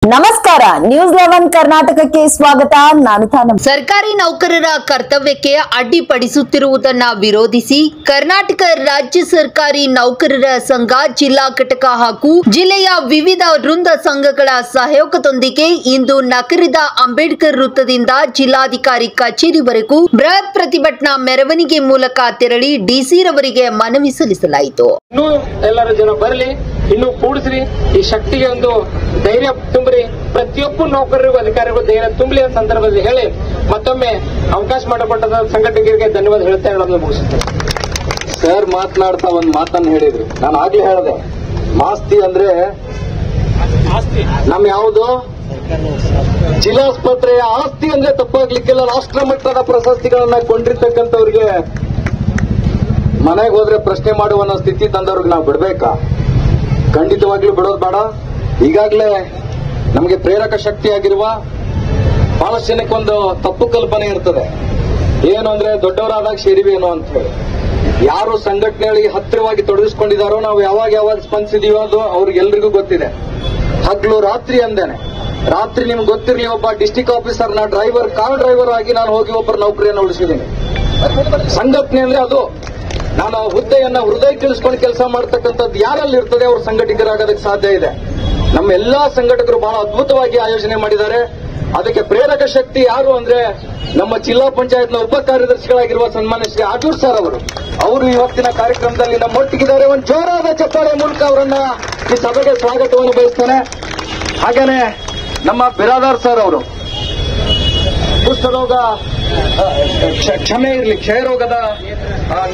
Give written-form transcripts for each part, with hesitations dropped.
ನಮಸ್ಕಾರ ನ್ಯೂಸ್ 11 ಕರ್ನಾಟಕಕ್ಕೆ ಸ್ವಾಗತ. ನಾನು ತಾನಂ. ಸರ್ಕಾರಿ ನೌಕರರ ಕರ್ತವ್ಯಕ್ಕೆ ಅಡ್ಡಿಪಡಿಸುತ್ತಿರುವುದನ್ನು ವಿರೋಧಿಸಿ ಕರ್ನಾಟಕ ರಾಜ್ಯ ಸರ್ಕಾರಿ ನೌಕರರ ಸಂಘ ಜಿಲ್ಲಾ ಘಟಕ ಹಾಗೂ ಜಿಲ್ಲೆಯ ವಿವಿಧ ವೃಂದ ಸಂಘಗಳ ಸಹಯೋಗದೊಂದಿಗೆ ಇಂದು ನಗರದ ಅಂಬೇಡ್ಕರ್ ವೃತ್ತದಿಂದ ಜಿಲ್ಲಾಧಿಕಾರಿ ಕಚೇರಿವರೆಗೂ ಬೃಹತ್ ಪ್ರತಿಭಟನಾ ಮೆರವಣಿಗೆ ಮೂಲಕ ತೆರಳಿ ಡಿಸಿ ರವರಿಗೆ ಮನವಿ ಸಲ್ಲಿಸಲಾಯಿತು. ಎಲ್ಲರೂ ಜನ ಬರಲಿ, ಇನ್ನು ಕೂಡಿಸ್ರಿ, ಈ ಶಕ್ತಿಗೆ ಒಂದು ಧೈರ್ಯ ತುಂಬ್ರಿ, ಪ್ರತಿಯೊಬ್ಬ ನೌಕರರಿಗೂ ಅಧಿಕಾರಿಗಳು ಧೈರ್ಯ ತುಂಬಲಿ ಅಂತ ಸಂದರ್ಭದಲ್ಲಿ ಹೇಳಿ ಮತ್ತೊಮ್ಮೆ ಅವಕಾಶ ಮಾಡಿಕೊಟ್ಟ ಸಂಘಟಕರಿಗೆ ಧನ್ಯವಾದ ಹೇಳ್ತಾ ಹೇಳೋದನ್ನ ಮುಗಿಸುತ್ತೇನೆ. ಸರ್ ಮಾತನಾಡ್ತಾ ಒಂದು ಮಾತನ್ನು ಹೇಳಿದ್ರು. ನಾನು ಆಗ್ಲೇ ಹೇಳಿದೆ, ಮಾಸ್ತಿ ಅಂದ್ರೆ ನಮ್ ಯಾವುದು ಜಿಲ್ಲಾಸ್ಪತ್ರೆಯ ಆಸ್ತಿ ಅಂದ್ರೆ ತಪ್ಪಾಗ್ಲಿಕ್ಕಿಲ್ಲ. ರಾಷ್ಟ್ರ ಮಟ್ಟದ ಪ್ರಶಸ್ತಿಗಳನ್ನ ಕೊಂಡಿರ್ತಕ್ಕಂಥವ್ರಿಗೆ ಮನೆಗೆ ಹೋದ್ರೆ ಪ್ರಶ್ನೆ ಮಾಡುವ ಸ್ಥಿತಿ ತಂದವ್ರಿಗೆ ನಾವು ಬಿಡ್ಬೇಕಾ? ಖಂಡಿತವಾಗ್ಲೂ ಬಿಡೋದು ಬೇಡ. ಈಗಾಗಲೇ ನಮಗೆ ಪ್ರೇರಕ ಶಕ್ತಿಯಾಗಿರುವ ಬಹಳಷ್ಟು ಜನಕ್ಕೊಂದು ತಪ್ಪು ಕಲ್ಪನೆ ಇರ್ತದೆ. ಏನು ಅಂದ್ರೆ ದೊಡ್ಡವರಾದಾಗ ಸೇರಿವೇನೋ ಅಂತ ಹೇಳಿ. ಯಾರು ಸಂಘಟನೆಗಳಿಗೆ ಹತ್ತಿರವಾಗಿ ತೊಡಗಿಸ್ಕೊಂಡಿದ್ದಾರೋ, ನಾವು ಯಾವಾಗ ಸ್ಪಂದಿಸಿದೀವೋ ಅದು ಅವ್ರಿಗೆಲ್ರಿಗೂ ಗೊತ್ತಿದೆ. ಹಗ್ಲು ರಾತ್ರಿ ಅಂದೇನೆ. ರಾತ್ರಿ ನಿಮ್ಗೆ ಗೊತ್ತಿರಲಿ, ಒಬ್ಬ ಡಿಸ್ಟಿಕ್ ಆಫೀಸರ್ನ ಡ್ರೈವರ್, ಕಾರ್ ಡ್ರೈವರ್ ಆಗಿ ನಾನು ಹೋಗಿ ಒಬ್ಬರ ನೌಕರಿಯನ್ನು ಉಳಿಸಿದ್ದೀನಿ. ಸಂಘಟನೆ ಅಂದ್ರೆ ಅದು. ನಾನು ಹುದ್ದೆಯನ್ನ ಹೃದಯಕ್ಕಿಳಿಸ್ಕೊಂಡು ಕೆಲಸ ಮಾಡತಕ್ಕಂಥದ್ದು ಯಾರಲ್ಲಿ ಇರ್ತದೆ ಅವರು ಸಂಘಟಕರಾಗೋದಕ್ಕೆ ಸಾಧ್ಯ ಇದೆ. ನಮ್ಮ ಎಲ್ಲಾ ಸಂಘಟಕರು ಬಹಳ ಅದ್ಭುತವಾಗಿ ಆಯೋಜನೆ ಮಾಡಿದ್ದಾರೆ. ಅದಕ್ಕೆ ಪ್ರೇರಕ ಶಕ್ತಿ ಯಾರು ಅಂದ್ರೆ ನಮ್ಮ ಜಿಲ್ಲಾ ಪಂಚಾಯತ್ನ ಉಪ ಕಾರ್ಯದರ್ಶಿಗಳಾಗಿರುವ ಸನ್ಮಾನ್ಯ ಶ್ರೀ ಆಜೂರ್ ಸರ್ ಅವರು ಇವತ್ತಿನ ಕಾರ್ಯಕ್ರಮದಲ್ಲಿ ನಮ್ಮೊಟ್ಟಿಗಿದ್ದಾರೆ. ಒಂದು ಜೋರಾದ ಚಪ್ಪಾಳೆ ಮೂಲಕ ಅವರನ್ನ ಈ ಸಭೆಗೆ ಸ್ವಾಗತವನ್ನು ಬಯಸ್ತೇನೆ. ಹಾಗೇನೆ ನಮ್ಮ ಬಿರಾದಾರ್ ಸರ್ ಅವರು ಕುಷ್ಠರೋಗ ಕ್ಷಯರೋಗದ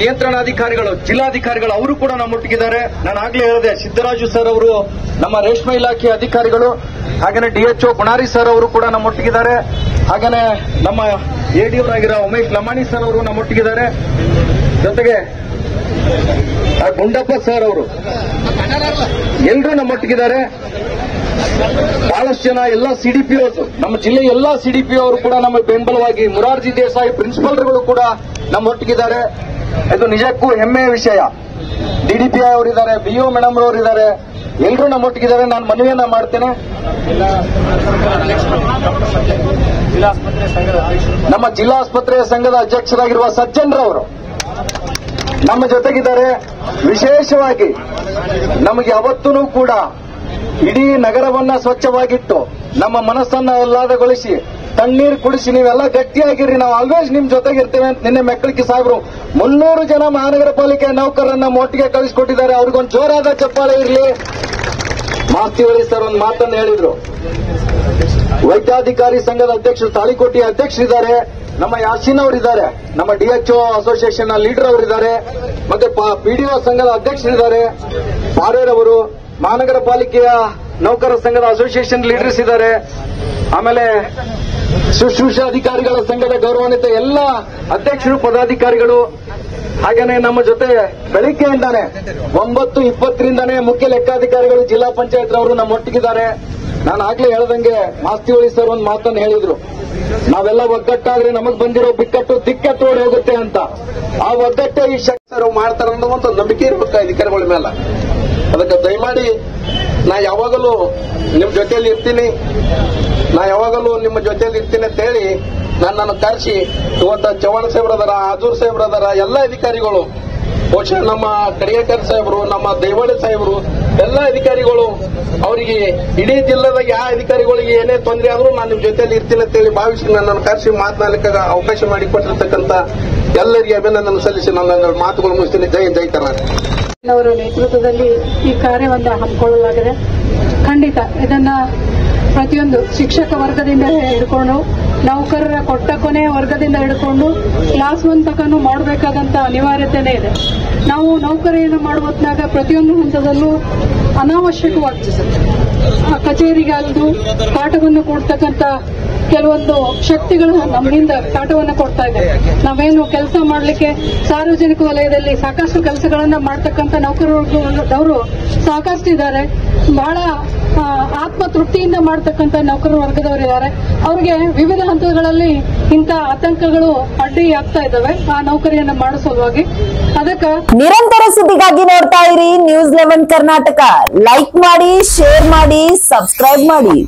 ನಿಯಂತ್ರಣಾಧಿಕಾರಿಗಳು, ಜಿಲ್ಲಾಧಿಕಾರಿಗಳು, ಅವರು ಕೂಡ ನಮ್ಮೊಟ್ಟಿಗಿದ್ದಾರೆ. ನಾನು ಆಗ್ಲೇ ಹೇಳಿದೆ, ಸಿದ್ದರಾಜು ಸರ್ ಅವರು ನಮ್ಮ ರೇಷ್ಮೆ ಇಲಾಖೆ ಅಧಿಕಾರಿಗಳು, ಹಾಗೇನೆ ಡಿಎಚ್ಒ ಗುಣಾರಿ ಸರ್ ಅವರು ಕೂಡ ನಮ್ಮೊಟ್ಟಿಗಿದ್ದಾರೆ. ಹಾಗೇನೆ ನಮ್ಮ ಎಡಿಯವರಾಗಿರೋ ಉಮೇಶ್ ಲಮಾಣಿ ಸರ್ ಅವರು ನಮ್ಮೊಟ್ಟಿಗಿದ್ದಾರೆ. ಜೊತೆಗೆ ಗುಂಡಪ್ಪ ಸರ್ ಅವರು ಎಲ್ಲರೂ ನಮ್ಮೊಟ್ಟಿಗಿದ್ದಾರೆ. ಬಹಳಷ್ಟು ಜನ ಎಲ್ಲ ಸಿಡಿಪಿಒಸ್, ನಮ್ಮ ಜಿಲ್ಲೆಯ ಎಲ್ಲ ಸಿಡಿಪಿಒ ಅವರು ಕೂಡ ನಮ್ಮ ಬೆಂಬಲವಾಗಿ, ಮುರಾರ್ಜಿ ದೇಸಾಯಿ ಪ್ರಿನ್ಸಿಪಲ್ಗಳು ಕೂಡ ನಮ್ಮೊಟ್ಟಿಗಿದ್ದಾರೆ. ಇದು ನಿಜಕ್ಕೂ ಹೆಮ್ಮೆಯ ವಿಷಯ. ಡಿಡಿಪಿಐ ಅವರಿದ್ದಾರೆ, ಬಿಒ ಮೇಡಮ್ ಅವರಿದ್ದಾರೆ, ಎಲ್ಲರೂ ನಮ್ಮೊಟ್ಟಿಗಿದ್ದಾರೆ. ನಾನು ಮನವಿಯನ್ನ ಮಾಡ್ತೇನೆ, ನಮ್ಮ ಜಿಲ್ಲಾ ಆಸ್ಪತ್ರೆಯ ಸಂಘದ ಅಧ್ಯಕ್ಷರಾಗಿರುವ ಸಜ್ಜನ್ರವರು ನಮ್ಮ ಜೊತೆಗಿದ್ದಾರೆ. ವಿಶೇಷವಾಗಿ ನಮಗೆ ಅವತ್ತೂ ಕೂಡ ಇಡೀ ನಗರವನ್ನ ಸ್ವಚ್ಛವಾಗಿಟ್ಟು ನಮ್ಮ ಮನಸ್ಸನ್ನ ಆಹ್ಲಾದಗೊಳಿಸಿ ತಣ್ಣೀರು ಕುಡಿಸಿ ನೀವೆಲ್ಲ ಗಟ್ಟಿಯಾಗಿರ್ರಿ, ನಾವು ಆಲ್ವೇಸ್ ನಿಮ್ ಜೊತೆಗಿರ್ತೇವೆ ಅಂತ ನಿನ್ನೆ ಮೆಕ್ಕಳಿಕೆ ಸಾಹೇಬರು 300 ಜನ ಮಹಾನಗರ ಪಾಲಿಕೆ ನೌಕರರನ್ನ ಒಟ್ಟಿಗೆ ಕಳಿಸಿಕೊಟ್ಟಿದ್ದಾರೆ. ಅವ್ರಿಗೊಂದು ಜೋರಾದ ಚಪ್ಪಾಳೆ ಇರಲಿ. ಮಾಸ್ತಿ ಹೊಳಿ ಸರ್ ಒಂದು ಮಾತನ್ನು ಹೇಳಿದ್ರು. ವೈದ್ಯಾಧಿಕಾರಿ ಸಂಘದ ಅಧ್ಯಕ್ಷರು, ತಾಳಿಕೋಟೆಯ ಅಧ್ಯಕ್ಷರಿದ್ದಾರೆ, ನಮ್ಮ ಯಾಸೀನ್ ಅವರಿದ್ದಾರೆ, ನಮ್ಮ ಡಿಎಚ್ಒ ಅಸೋಸಿಯೇಷನ್ ಲೀಡರ್ ಅವರಿದ್ದಾರೆ, ಮತ್ತೆ ಪಿಡಿಒ ಸಂಘದ ಅಧ್ಯಕ್ಷರಿದ್ದಾರೆ, ಪಾರೇರ್ ಅವರು, ಮಹಾನಗರ ಪಾಲಿಕೆಯ ನೌಕರರ ಸಂಘದ ಅಸೋಸಿಯೇಷನ್ ಲೀಡರ್ಸ್ ಇದ್ದಾರೆ, ಆಮೇಲೆ ಶುಶ್ರೂಷಾ ಅಧಿಕಾರಿಗಳ ಸಂಘದ ಗೌರವಾನ್ವಿತ ಎಲ್ಲ ಅಧ್ಯಕ್ಷರು, ಪದಾಧಿಕಾರಿಗಳು. ಹಾಗೇನೆ ನಮ್ಮ ಜೊತೆ ಬೆಳಿಗ್ಗೆಯಿಂದಾನೆ 9:20ರಿಂದಾನೇ ಮುಖ್ಯ ಲೆಕ್ಕಾಧಿಕಾರಿಗಳು, ಜಿಲ್ಲಾ ಪಂಚಾಯತ್ ರವರು ನಮ್ಮೊಟ್ಟಿಗಿದ್ದಾರೆ. ನಾನು ಆಗ್ಲೇ ಹೇಳ್ದಂಗೆ ಮಾಸ್ತಿ ಹೊಳಿ ಸರ್ ಒಂದು ಮಾತನ್ನು ಹೇಳಿದ್ರು, ನಾವೆಲ್ಲ ಒಗ್ಗಟ್ಟಾದ್ರೆ ನಮಗ್ ಬಂದಿರೋ ಬಿಕ್ಕಟ್ಟು ದಿಕ್ಕಟ್ಟು ಓಡಿ ಹೋಗುತ್ತೆ ಅಂತ. ಆ ಒಗ್ಗಟ್ಟೆ ಈ ಶಕ್ತಿ ಮಾಡ್ತಾರೆ ಅನ್ನೋ ಒಂದು ನಂಬಿಕೆ ಇರಬೇಕು ಅಧಿಕಾರಿಗಳ ಮೇಲೆ. ಅದಕ್ಕೆ ದಯಮಾಡಿ ನಾ ಯಾವಾಗಲೂ ನಿಮ್ಮ ಜೊತೆಯಲ್ಲಿ ಇರ್ತೀನಿ, ಅಂತ ಹೇಳಿ ನನ್ನನ್ನು ಕರೆಸಿ ಇವತ್ತ ಚವ್ಹಾಣ್ ಸಾಹೇಬ್ರದಾರ, ಆಜೂರ್ ಸಾಹೇಬ್ರದಾರ, ಎಲ್ಲ ಅಧಿಕಾರಿಗಳು, ಬಹುಶಃ ನಮ್ಮ ಕಡಿಯಕರ್ ಸಾಹೇಬರು, ನಮ್ಮ ದೈವಾಡಿ ಸಾಹೇಬರು, ಎಲ್ಲ ಅಧಿಕಾರಿಗಳು, ಅವರಿಗೆ ಇಡೀ ಜಿಲ್ಲೆದಾಗ ಯಾವ ಅಧಿಕಾರಿಗಳಿಗೆ ಏನೇ ತೊಂದರೆ ಆದ್ರೂ ನಾನು ನಿಮ್ಮ ಜೊತೆಯಲ್ಲಿ ಇರ್ತೀನಿ ಅಂತ ಹೇಳಿ ಭಾವಿಸಿ ನನ್ನನ್ನು ಕರೆಸಿ ಮಾತನಾಡಲಿಕ್ಕೆ ಅವಕಾಶ ಮಾಡಿಕೊಟ್ಟಿರ್ತಕ್ಕಂಥ ಎಲ್ಲರಿಗೆ ಅಭಿನಂದನೆ ಸಲ್ಲಿಸಿ ನನ್ನ ಮಾತುಗಳು ಮುಗಿಸ್ತೀನಿ. ಜೈ ಕರ್ನಾಟಕ. ಅವರ ನೇತೃತ್ವದಲ್ಲಿ ಈ ಕಾರ್ಯವನ್ನು ಹಮ್ಮಿಕೊಳ್ಳಲಾಗಿದೆ. ಖಂಡಿತ ಇದನ್ನ ಪ್ರತಿಯೊಂದು ಶಿಕ್ಷಕ ವರ್ಗದಿಂದ ಹಿಡ್ಕೊಂಡು ನೌಕರರ ಕೊಟ್ಟ ಕೊನೆಯ ವರ್ಗದಿಂದ ಹಿಡ್ಕೊಂಡು ಕ್ಲಾಸ್ 1 ತನಕ ಮಾಡಬೇಕಾದಂತ ಅನಿವಾರ್ಯತೆನೇ ಇದೆ. ನಾವು ನೌಕರಿಯನ್ನು ಮಾಡುವಾಗ ಪ್ರತಿಯೊಂದು ಹಂತದಲ್ಲೂ ಅನಾವಶ್ಯಕವಾಗಿ ಕಚೇರಿಗಾಲದು ಕಾಟವನ್ನು ಕೊಡ್ತಕ್ಕಂಥ ಕೆಲವೊಂದು ಶಕ್ತಿಗಳು ನಮ್ಮಿಂದ ಕಾಟವನ್ನು ಕೊಡ್ತಾ ಇದೆ. ನಾವೇನು ಕೆಲಸ ಮಾಡಲಿಕ್ಕೆ ಸಾರ್ವಜನಿಕ ವಲಯದಲ್ಲಿ ಸಾಕಷ್ಟು ಕೆಲಸಗಳನ್ನ ಮಾಡ್ತಕ್ಕಂಥ ನೌಕರರು ಸಾಕಷ್ಟು ಇದ್ದಾರೆ. ಬಹಳ ಆತ್ಮ ತೃಪ್ತಿಯಿಂದ ಮಾಡ್ತಕ್ಕಂಥ ನೌಕರ ವರ್ಗದವರಿದ್ದಾರೆ. ಅವರಿಗೆ ವಿವಿಧ ಹಂತಗಳಲ್ಲಿ ಇಂಥ ಆತಂಕಗಳು ಅಡ್ಡಿ ಆಗ್ತಾ ಇದ್ದಾವೆ ಆ ನೌಕರಿಯನ್ನ ಮಾಡೋ ಸಲುವಾಗಿ. ಅದಕ್ಕೆ ನಿರಂತರ ಸುದ್ದಿಗಾಗಿ ನೋಡ್ತಾ ಇರಿ ನ್ಯೂಸ್ 11 ಕರ್ನಾಟಕ. ಲೈಕ್ ಮಾಡಿ, ಶೇರ್ ಮಾಡಿ, ಸಬ್ಸ್ಕ್ರೈಬ್ ಮಾಡಿ.